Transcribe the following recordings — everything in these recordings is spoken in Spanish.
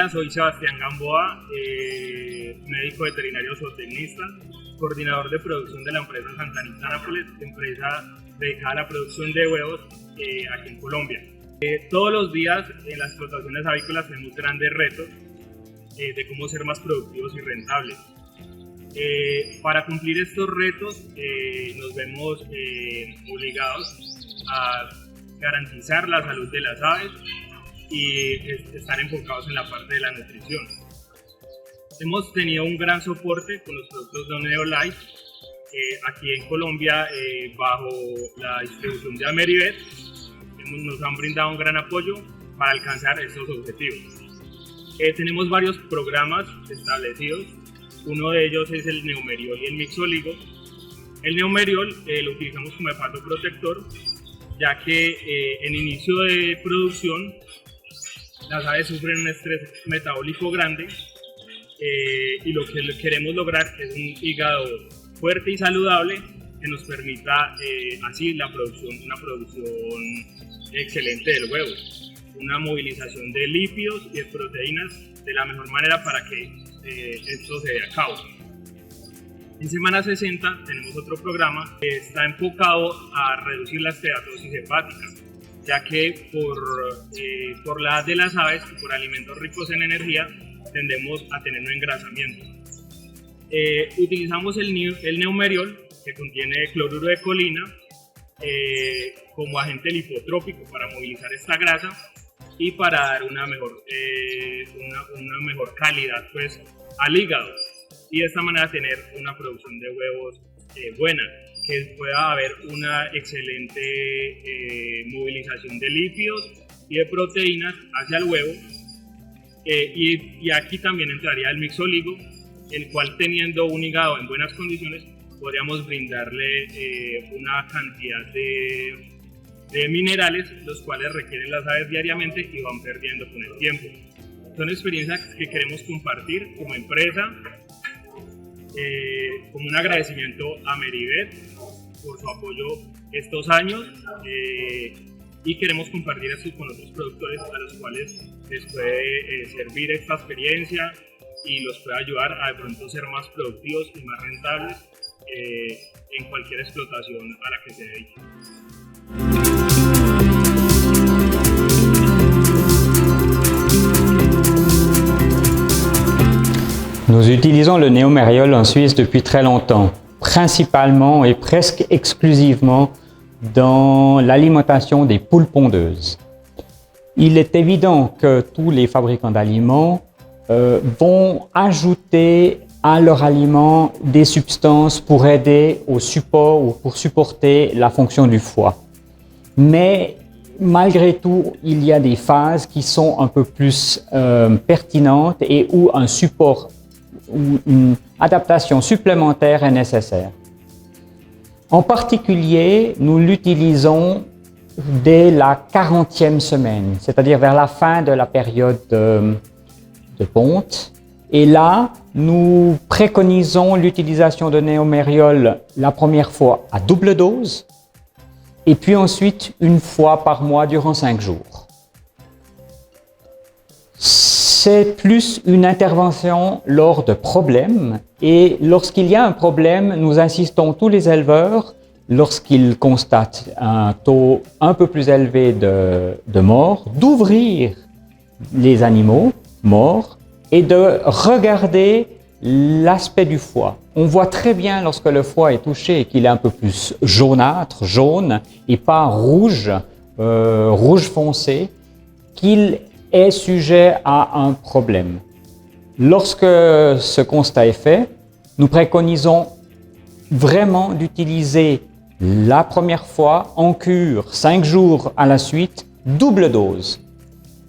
Hola, soy Sebastián Gamboa, médico veterinario zootecnista, coordinador de producción de la empresa Santa Anita Nápoles, empresa dedicada a la producción de huevos aquí en Colombia. Todos los días en las explotaciones avícolas tenemos grandes retos de cómo ser más productivos y rentables. Para cumplir estos retos nos vemos obligados a garantizar la salud de las aves y estar enfocados en la parte de la nutrición. Hemos tenido un gran soporte con los productos de Neolife aquí en Colombia bajo la distribución de Amerivet. Nos han brindado un gran apoyo para alcanzar estos objetivos. Tenemos varios programas establecidos. Uno de ellos es el Neomeriol y el Mixoligo. El Neomeriol lo utilizamos como hepatoprotector, ya que en inicio de producción las aves sufren un estrés metabólico grande y lo que queremos lograr es un hígado fuerte y saludable que nos permita así una producción excelente del huevo, una movilización de lípidos y de proteínas de la mejor manera para que esto se dé a cabo. En semana 60 tenemos otro programa que está enfocado a reducir la esteatosis hepática, ya que por la edad de las aves y por alimentos ricos en energía tendemos a tener un engrasamiento. Utilizamos el Neomeriol, que contiene cloruro de colina, como agente lipotrópico para movilizar esta grasa y para dar una mejor calidad pues, al hígado, y de esta manera tener una producción de huevos buena, que pueda haber una excelente movilización de lípidos y de proteínas hacia el huevo. Y aquí también entraría el Mixoligo, el cual, teniendo un hígado en buenas condiciones, podríamos brindarle una cantidad de minerales, los cuales requieren las aves diariamente y van perdiendo con el tiempo. Son experiencias que queremos compartir como empresa, como un agradecimiento a Amerivet por su apoyo estos años, y queremos compartir esto con otros productores a los cuales les puede servir esta experiencia y los puede ayudar a de pronto ser más productivos y más rentables en cualquier explotación a la que se dediquen. Nous utilisons le Neomeriol en Suisse depuis très longtemps, principalement et presque exclusivement dans l'alimentation des poules pondeuses. Il est évident que tous les fabricants d'aliments vont ajouter à leur aliment des substances pour aider au support ou pour supporter la fonction du foie. Mais malgré tout, il y a des phases qui sont un peu plus pertinentes et où un support ou une adaptation supplémentaire est nécessaire. En particulier, nous l'utilisons dès la 40e semaine, c'est-à-dire vers la fin de la période de ponte. Et là, nous préconisons l'utilisation de Neomeriol la première fois à double dose et puis ensuite une fois par mois durant 5 jours. C'est plus une intervention lors de problèmes, et lorsqu'il y a un problème, nous insistons tous les éleveurs, lorsqu'ils constatent un taux un peu plus élevé de morts, d'ouvrir les animaux morts et de regarder l'aspect du foie. On voit très bien lorsque le foie est touché et qu'il est un peu plus jaunâtre, jaune, et pas rouge, rouge foncé, qu'il est sujet à un problème. Lorsque ce constat est fait, nous préconisons vraiment d'utiliser la première fois en cure, 5 jours à la suite, double dose.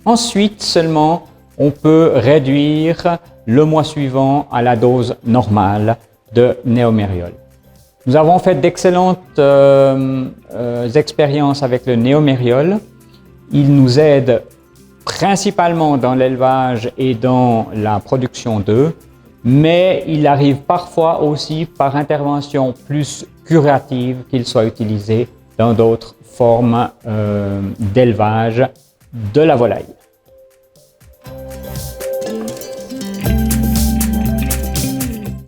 Ensuite seulement, on peut réduire le mois suivant à la dose normale de Neomeriol. Nous avons fait d'excellentes expériences avec le Neomeriol. Il nous aide principalement dans l'élevage et dans la production d'œufs, mais il arrive parfois aussi par intervention plus curative qu'il soit utilisé dans d'autres formes d'élevage de la volaille.